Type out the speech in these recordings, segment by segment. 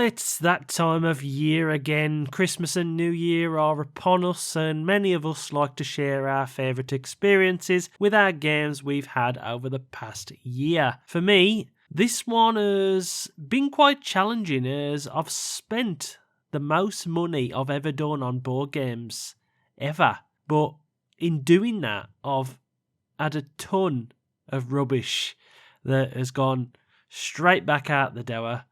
it's that time of year again. Christmas and New Year are upon us, and many of us like to share our favourite experiences with our games we've had over the past year. For me, this one has been quite challenging as I've spent the most money I've ever done on board games ever. But in doing that, I've had a ton of rubbish that has gone straight back out the door.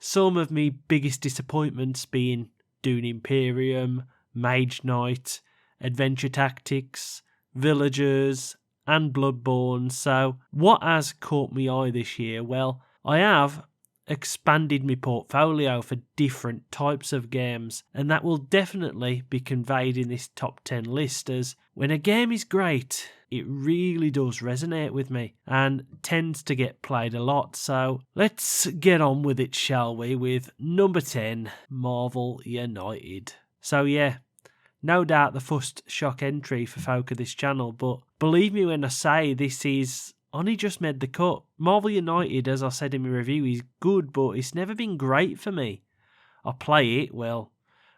Some of me biggest disappointments being Dune Imperium, Mage Knight, Adventure Tactics, Villagers, and Bloodborne. So what has caught my eye this year? Well, I have expanded my portfolio for different types of games, and that will definitely be conveyed in this top 10 list, as when a game is great, it really does resonate with me and tends to get played a lot. So let's get on with it, shall we, with number 10, Marvel United. So yeah, no doubt the first shock entry for folk of this channel, but believe me when I say this is only just made the cut. Marvel United, as I said in my review, is good, but it's never been great for me. I play it, well,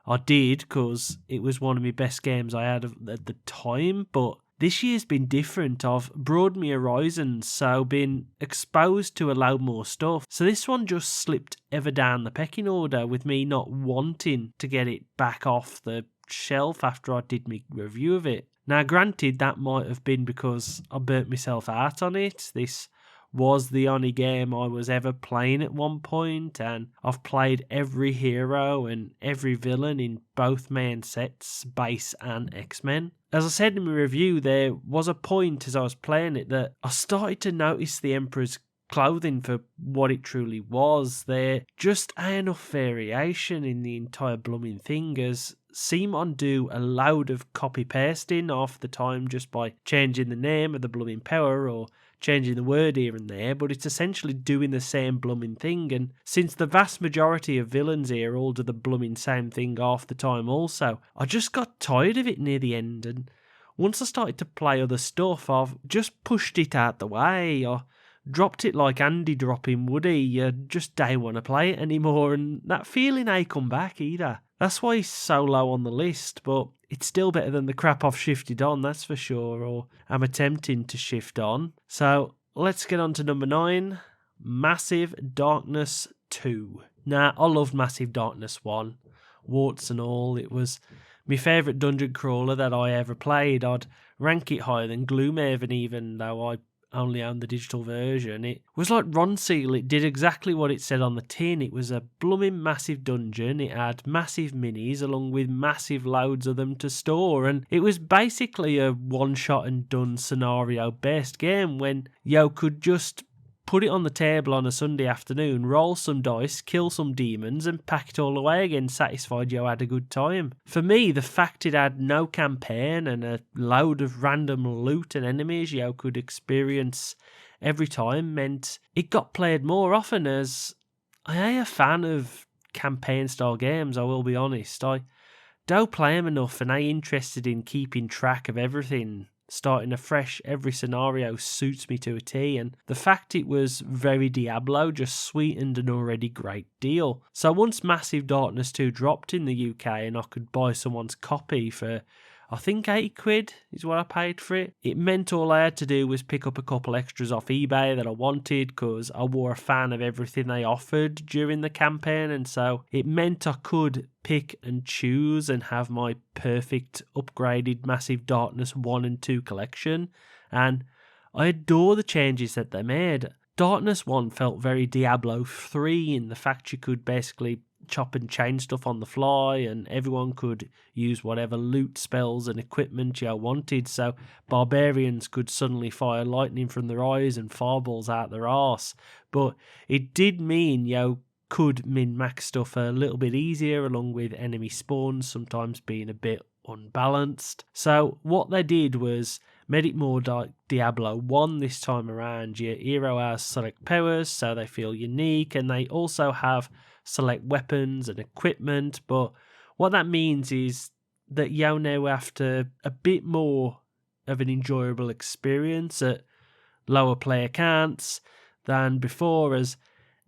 I did, because it was one of my best games I had at the time, but this year's been different. I've broadened my horizons, so been exposed to a load more stuff. So this one just slipped ever down the pecking order, with me not wanting to get it back off the shelf after I did my review of it. Now granted, that might have been because I burnt myself out on it. This was the only game I was ever playing at one point, and I've played every hero and every villain in both main sets, Base and X-Men. As I said in my review, there was a point as I was playing it that I started to notice the Emperor's clothing for what it truly was. There just ain't enough variation in the entire blooming thing, as Simon do a load of copy pasting half the time just by changing the name of the blooming power or changing the word here and there, but it's essentially doing the same blooming thing. And since the vast majority of villains here all do the blooming same thing half the time also, I just got tired of it near the end, and once I started to play other stuff, I've just pushed it out the way, or dropped it like Andy dropping Woody. You just don't want to play it anymore, and that feeling ain't come back either. That's why it's so low on the list, but it's still better than the crap I've shifted on, that's for sure, or I'm attempting to shift on. So let's get on to number 9, Massive Darkness 2. Now, I loved Massive Darkness 1, warts and all. It was my favourite dungeon crawler that I ever played. I'd rank it higher than Gloomhaven, even though I only owned the digital version. It was like Ronseal. It did exactly what it said on the tin. It was a blooming massive dungeon. It had massive minis along with massive loads of them to store, and it was basically a one-shot and done scenario based game when you could just put it on the table on a Sunday afternoon, roll some dice, kill some demons, and pack it all away again, satisfied you had a good time. For me, the fact it had no campaign and a load of random loot and enemies you could experience every time meant it got played more often, as I ain't a fan of campaign-style games, I will be honest. I don't play them enough and ain't interested in keeping track of everything. Starting afresh every scenario suits me to a T, and the fact it was very Diablo just sweetened an already great deal. So once Massive Darkness 2 dropped in the UK and I could buy someone's copy for, I think £80 is what I paid for it, it meant all I had to do was pick up a couple extras off eBay that I wanted, because I were a fan of everything they offered during the campaign, and so it meant I could pick and choose and have my perfect upgraded Massive Darkness 1 and 2 collection, and I adore the changes that they made. Darkness 1 felt very Diablo 3 in the fact you could basically chop and change stuff on the fly, and everyone could use whatever loot spells and equipment you wanted, so barbarians could suddenly fire lightning from their eyes and fireballs out their arse. But it did mean you could min-max stuff a little bit easier, along with enemy spawns sometimes being a bit unbalanced. So what they did was made it more like Diablo 1 this time around. Your hero has select powers, so they feel unique, and they also have select weapons and equipment, but what that means is that you now after a bit more of an enjoyable experience at lower player counts than before, as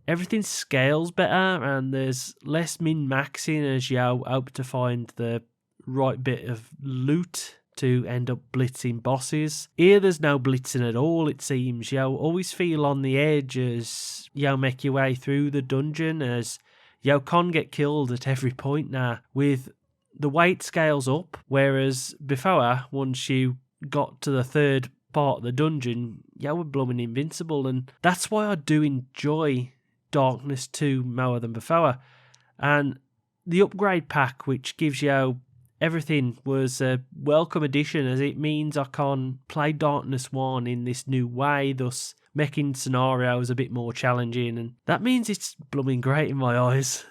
everything scales better and there's less min-maxing as you hope to find the right bit of loot to end up blitzing bosses. Here there's no blitzing at all, it seems. You always feel on the edge as you make your way through the dungeon, as you can't get killed at every point now, with the weight scales up, whereas before, once you got to the third part of the dungeon, you were blooming invincible, and that's why I do enjoy Darkness 2 more than before. And the upgrade pack, which gives you everything, was a welcome addition, as it means I can play Darkness 1 in this new way, thus making scenarios a bit more challenging, and that means it's blooming great in my eyes.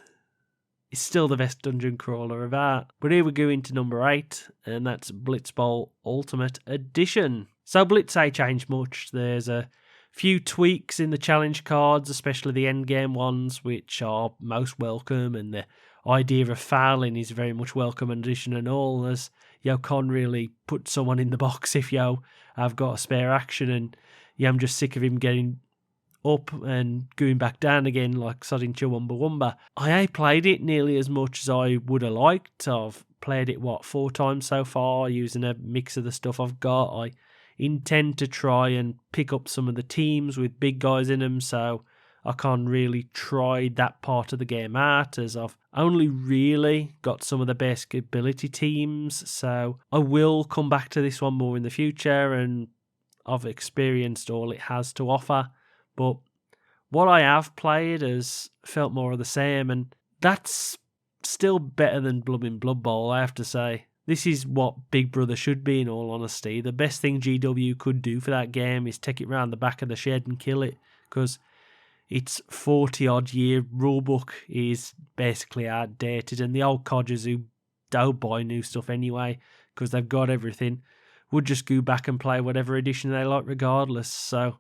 It's still the best dungeon crawler of art. But here we go into number 8, and that's Blitz Bowl Ultimate Edition. So Blitz ain't changed much. There's a few tweaks in the challenge cards, especially the endgame ones, which are most welcome, and the idea of fouling is very much welcome in addition and all, as you can't really put someone in the box if you have got a spare action, and I'm just sick of him getting up and going back down again like sodding Chumbawamba. I ain't played it nearly as much as I would have liked. I've played it, 4 times so far, using a mix of the stuff I've got. I intend to try and pick up some of the teams with big guys in them, so I can't really try that part of the game out, as I've only really got some of the best ability teams, so I will come back to this one more in the future, and I've experienced all it has to offer. But what I have played has felt more of the same, and that's still better than Blood Bowl, I have to say. This is what Big Brother should be, in all honesty. The best thing GW could do for that game is take it round the back of the shed and kill it, because its 40-odd year rulebook is basically outdated, and the old codgers who don't buy new stuff anyway, because they've got everything, would just go back and play whatever edition they like regardless, so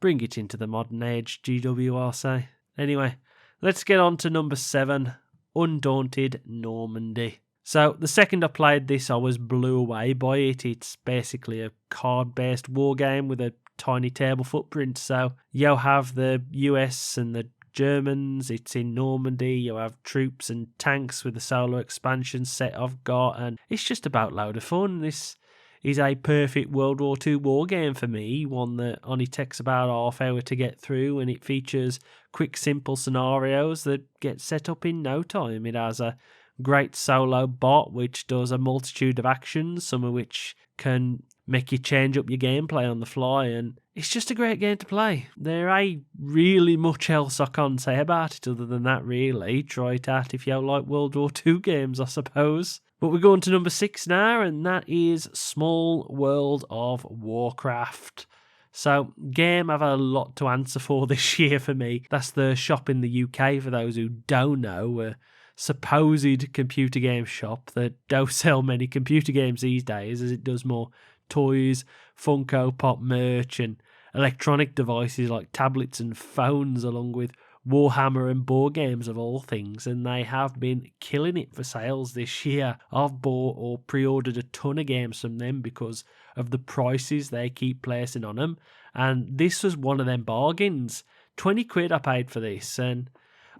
bring it into the modern age, GW, I'll say. Anyway, let's get on to number 7, Undaunted Normandy. So, the second I played this, I was blew away by it. It's basically a card-based war game with a tiny table footprint. So, you have the US and the Germans, it's in Normandy, you have troops and tanks with the solo expansion set I've got, and it's just about load of fun. This is a perfect World War II war game for me, one that only takes about half hour to get through, and it features quick, simple scenarios that get set up in no time. It has a great solo bot which does a multitude of actions, some of which can make you change up your gameplay on the fly, and it's just a great game to play. There ain't really much else I can say about it other than that, really. Try it out if you like World War II games, I suppose. But we're going to number 6 now, and that is Small World of Warcraft. So, game I've had a lot to answer for this year for me. That's the shop in the UK, for those who don't know, a supposed computer game shop that don't sell many computer games these days, as it does more toys, Funko Pop merch, and electronic devices like tablets and phones, along with Warhammer and board games of all things, and they have been killing it for sales this year. I've bought or pre-ordered a ton of games from them because of the prices they keep placing on them, and this was one of them bargains. 20 quid I paid for this, and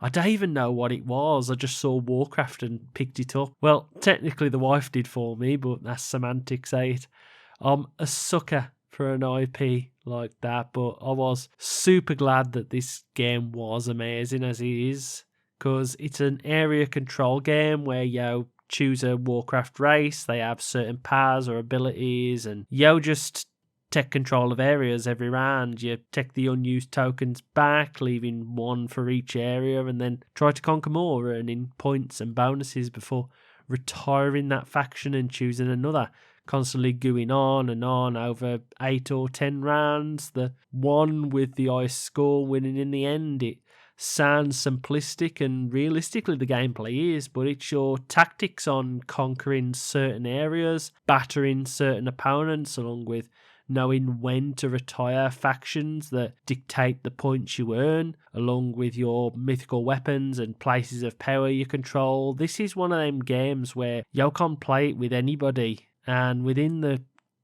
I don't even know what it was. I just saw Warcraft and picked it up. Well, technically the wife did for me, but that's semantics, ain't it? I'm a sucker for an IP like that, but I was super glad that this game was amazing as it is, because it's an area control game where you choose a Warcraft race, they have certain powers or abilities, and you just take control of areas every round. You take the unused tokens back, leaving one for each area, and then try to conquer more, earning points and bonuses before retiring that faction and choosing another. Constantly going on and on over 8 or 10 rounds. The one with the highest score winning in the end. It sounds simplistic, and realistically the gameplay is, but it's your tactics on conquering certain areas, battering certain opponents, along with knowing when to retire factions that dictate the points you earn, along with your mythical weapons and places of power you control. This is one of them games where you can't play it with anybody, and within the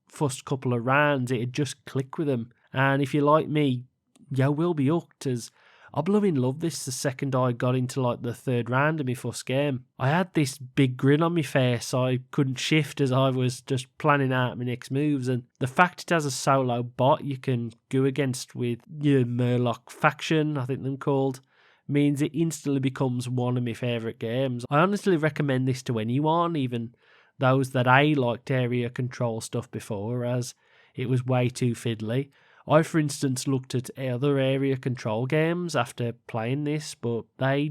first couple of rounds it'd just click with them. And if you're like me, you will be hooked, as I blooming love this the second I got into like the third round of my first game. I had this big grin on my face. I couldn't shift as I was just planning out my next moves, and the fact it has a solo bot you can go against with your Murloc faction, I think they're called, means it instantly becomes one of my favourite games. I honestly recommend this to anyone, even those that liked area control stuff before, as it was way too fiddly. I, for instance, looked at other area control games after playing this, but they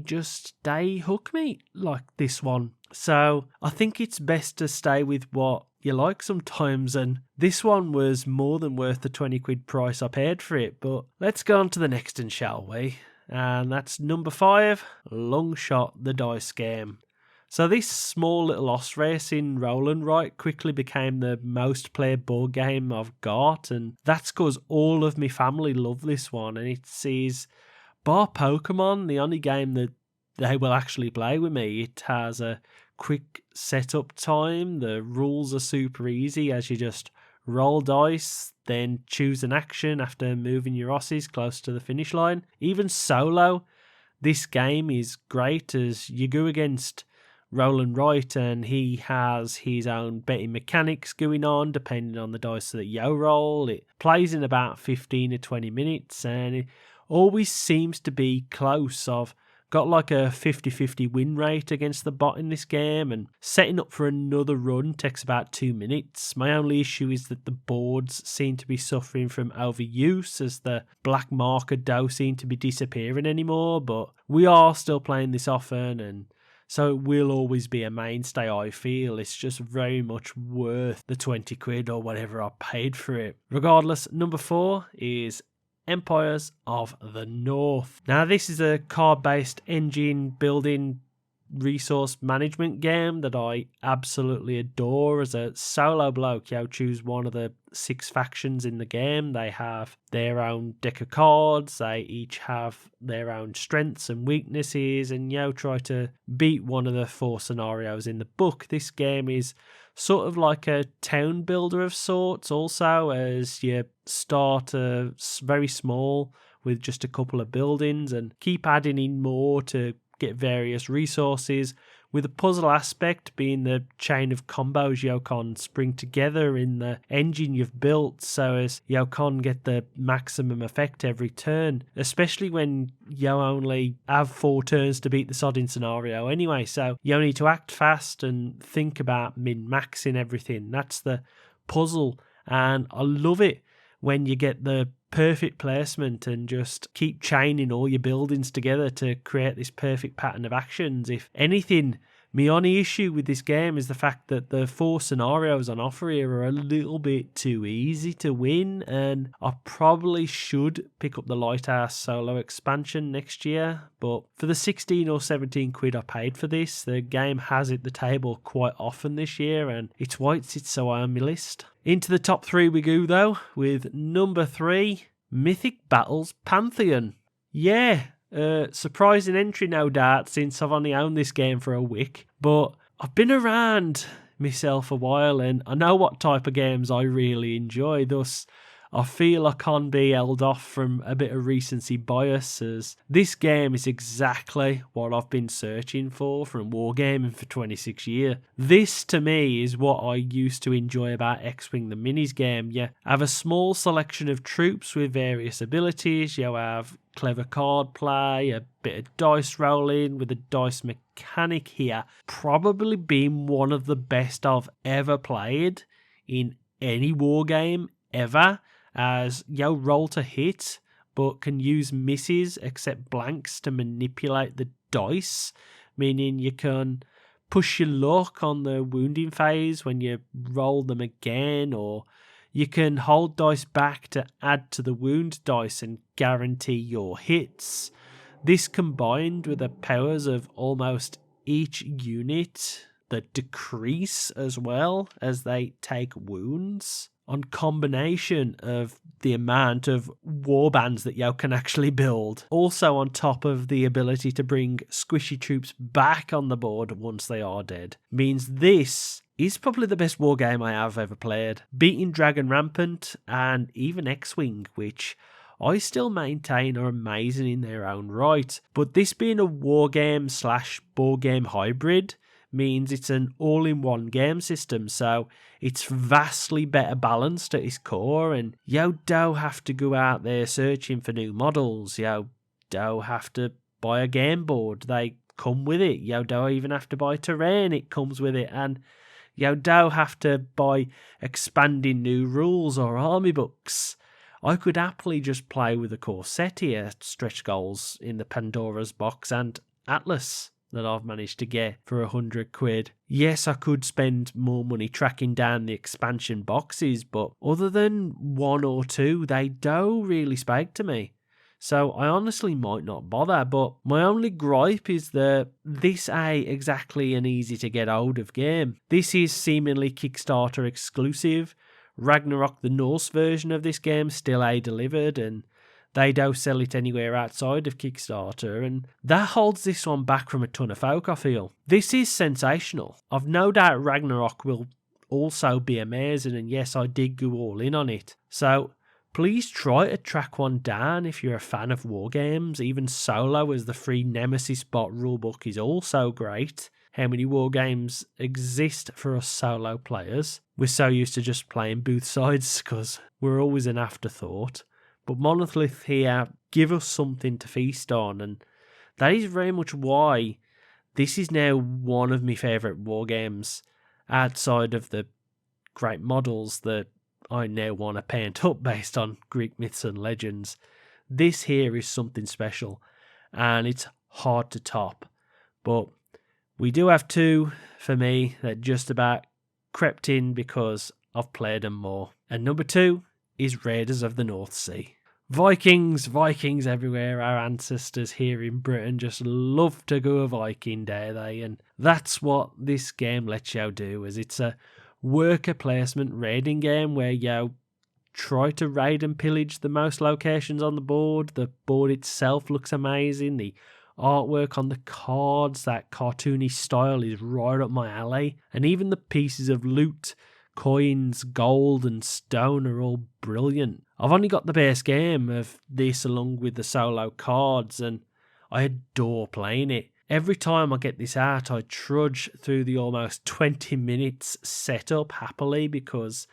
hook me like this one. So I think it's best to stay with what you like sometimes, and this one was more than worth the 20 quid price I paid for it. But let's go on to the next one, shall we? And that's number 5, Long Shot the Dice Game. So this small little horse race in Roll and Write quickly became the most played board game I've got, and that's because all of my family love this one, and it sees, bar Pokemon, the only game that they will actually play with me. It has a quick setup time, the rules are super easy as you just roll dice, then choose an action after moving your Aussies close to the finish line. Even solo, this game is great as you go against Roll and Write, and he has his own betting mechanics going on depending on the dice that you roll. It plays in about 15 to 20 minutes, and it always seems to be close. I've got like a 50-50 win rate against the bot in this game, and setting up for another run takes about 2 minutes. My only issue is that the boards seem to be suffering from overuse, as the black marker don't seem to be disappearing anymore, but we are still playing this often, and so it will always be a mainstay, I feel. It's just very much worth the 20 quid or whatever I paid for it. Regardless, number 4 is Empires of the North. Now, this is a card-based engine building resource management game that I absolutely adore. As a solo bloke, you choose one of the 6 factions in the game. They have their own deck of cards, they each have their own strengths and weaknesses, and try to beat one of the 4 scenarios in the book. This game is sort of like a town builder of sorts also, as you start very small with just a couple of buildings and keep adding in more to get various resources, with a puzzle aspect being the chain of combos you can spring together in the engine you've built so as you can get the maximum effect every turn, especially when you only have 4 turns to beat the sodding scenario anyway, so you need to act fast and think about min-maxing everything. That's the puzzle, and I love it when you get the perfect placement and just keep chaining all your buildings together to create this perfect pattern of actions. If anything, my only issue with this game is the fact that the 4 scenarios on offer here are a little bit too easy to win, and I probably should pick up the Lighthouse Solo expansion next year, but for the 16 or 17 quid I paid for this, the game has hit the table quite often this year, and it's why it sits so high on my list. Into the top 3 we go though, with number 3, Mythic Battles Pantheon. Yeah, surprising entry no doubt, since I've only owned this game for a week, but I've been around myself a while and I know what type of games I really enjoy, thus I feel I can't be held off from a bit of recency bias, as this game is exactly what I've been searching for from wargaming for 26 years. This to me is what I used to enjoy about X-Wing the Minis game. You have a small selection of troops with various abilities, you have clever card play, a bit of dice rolling with a dice mechanic here, probably being one of the best I've ever played in any wargame ever, as you roll to hit but can use misses except blanks to manipulate the dice, meaning you can push your luck on the wounding phase when you roll them again, or you can hold dice back to add to the wound dice and guarantee your hits. This combined with the powers of almost each unit that decrease as well as they take wounds, on combination of the amount of warbands that you can actually build, also on top of the ability to bring squishy troops back on the board once they are dead, means this is probably the best wargame I have ever played, beating Dragon Rampant and even X-Wing, which I still maintain are amazing in their own right. But this being a war game / board game hybrid means it's an all-in-one game system, so it's vastly better balanced at its core, and you don't have to go out there searching for new models. You don't have to buy a game board. They come with it. You don't even have to buy terrain. It comes with it. And you don't have to buy expanding new rules or army books. I could happily just play with a core set here, stretch goals in the Pandora's box and Atlas that I've managed to get for £100. Yes, I could spend more money tracking down the expansion boxes, but other than one or two, they don't really speak to me. So I honestly might not bother, but my only gripe is that this ain't exactly an easy to get hold of game. This is seemingly Kickstarter exclusive. Ragnarok, the Norse version of this game, still ain't delivered, and they don't sell it anywhere outside of Kickstarter, and that holds this one back from a ton of folk, I feel. This is sensational. I've no doubt Ragnarok will also be amazing, and yes, I did go all in on it. So please try to track one down if you're a fan of war games. Even Solo, as the free Nemesis bot rulebook, is also great. How many war games exist for us solo players? We're so used to just playing both sides because we're always an afterthought. But Monolith here give us something to feast on, and that is very much why this is now one of my favourite war games outside of the great models that I now want to paint up based on Greek myths and legends. This here is something special, and it's hard to top. But we do have two, for me, that just about crept in because I've played them more. And number 2 is Raiders of the North Sea. Vikings everywhere. Our ancestors here in Britain just love to go a Viking, dare they? And that's what this game lets you do, as it's a worker placement raiding game where you try to raid and pillage the most locations on the board. The board itself looks amazing. The artwork on the cards, that cartoony style, is right up my alley. And even the pieces of loot, coins, gold and stone are all brilliant. I've only got the base game of this along with the solo cards, and I adore playing it. Every time I get this out, I trudge through the almost 20 minutes setup happily because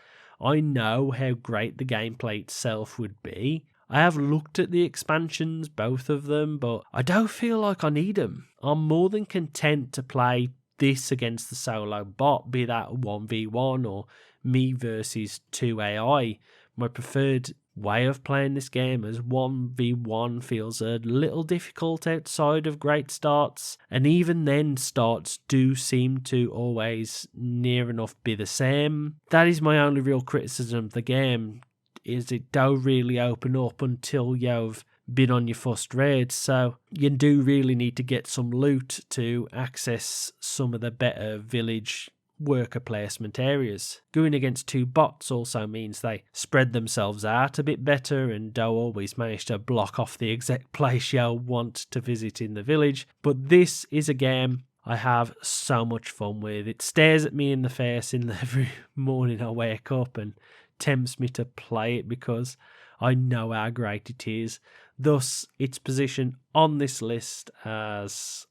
I know how great the gameplay itself would be. I have looked at the expansions, both of them, but I don't feel like I need them. I'm more than content to play this against the solo bot, be that 1v1 or me versus 2 AI. My preferred way of playing this game, as 1v1 feels a little difficult outside of great starts, and even then starts do seem to always near enough be the same. That is my only real criticism of the game, is it don't really open up until you've been on your first raid, so you do really need to get some loot to access some of the better village worker placement areas. Going against 2 bots also means they spread themselves out a bit better and don't always manage to block off the exact place you want to visit in the village. But this is a game I have so much fun with. It stares at me in the face every morning I wake up and tempts me to play it because I know how great it is. Thus, its position on this list as,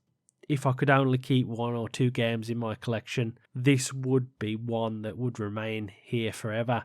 if I could only keep 1 or 2 games in my collection, this would be one that would remain here forever.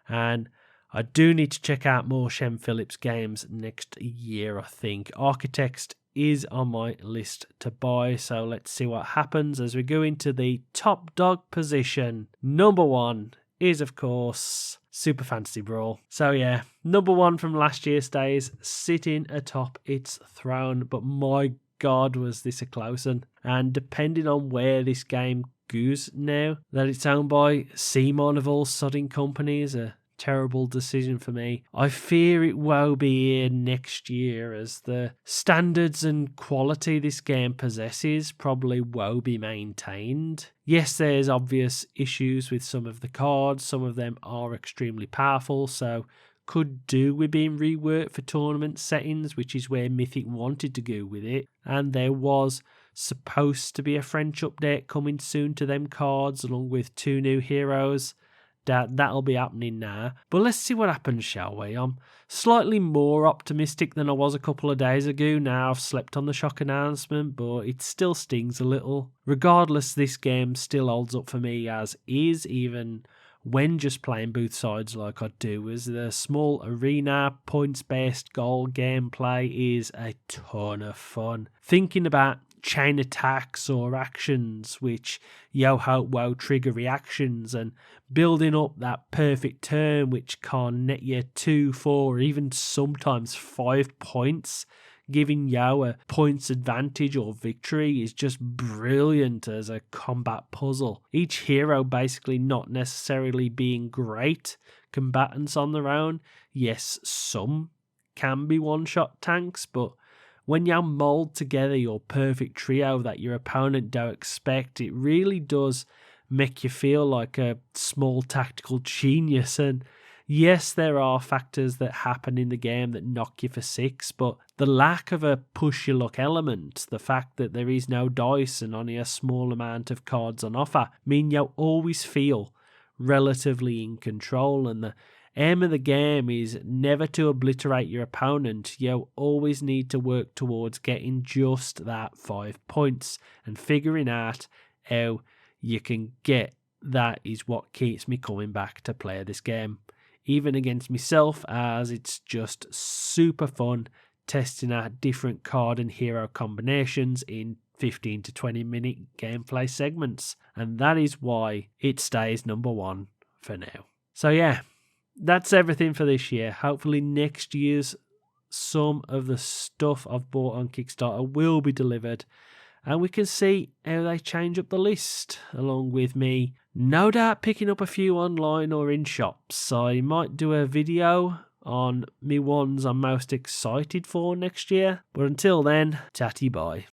And I do need to check out more Shem Phillips games next year, I think. Architects is on my list to buy, so let's see what happens as we go into the top dog position. Number 1 is, of course, Super Fantasy Brawl. So yeah, number 1 from last year stays sitting atop its throne, but my God, was this a close one. And depending on where this game goes now, that it's owned by Simon of all sodding companies, a terrible decision for me. I fear it will be here next year, as the standards and quality this game possesses probably will be maintained. Yes, there's obvious issues with some of the cards. Some of them are extremely powerful, so could do with being reworked for tournament settings, which is where Mythic wanted to go with it. And there was supposed to be a French update coming soon to them cards, along with 2 new heroes. Doubt that'll be happening now. But let's see what happens, shall we? I'm slightly more optimistic than I was a couple of days ago. Now I've slept on the shock announcement, but it still stings a little. Regardless, this game still holds up for me as is, even when just playing both sides like I do, as the small arena points-based goal gameplay is a ton of fun. Thinking about chain attacks or actions which yo-ho trigger reactions, and building up that perfect turn which can net you 2, 4, even sometimes 5 points, giving Yo a points advantage or victory, is just brilliant as a combat puzzle. Each hero basically not necessarily being great combatants on their own. Yes, some can be one-shot tanks, but when you mould together your perfect trio that your opponent don't expect, it really does make you feel like a small tactical genius. And yes, there are factors that happen in the game that knock you for 6, but the lack of a push-your-luck element, the fact that there is no dice and only a small amount of cards on offer, mean you always feel relatively in control, and the aim of the game is never to obliterate your opponent. You always need to work towards getting just that 5 points, and figuring out how you can get that is what keeps me coming back to play this game, even against myself, as it's just super fun testing out different card and hero combinations in 15 to 20 minute gameplay segments, and that is why it stays number 1 for now. So yeah, that's everything for this year. Hopefully next year's some of the stuff I've bought on Kickstarter will be delivered, and we can see how they change up the list, along with me no doubt picking up a few online or in shops. I might do a video on me ones I'm most excited for next year, but until then, tatty bye.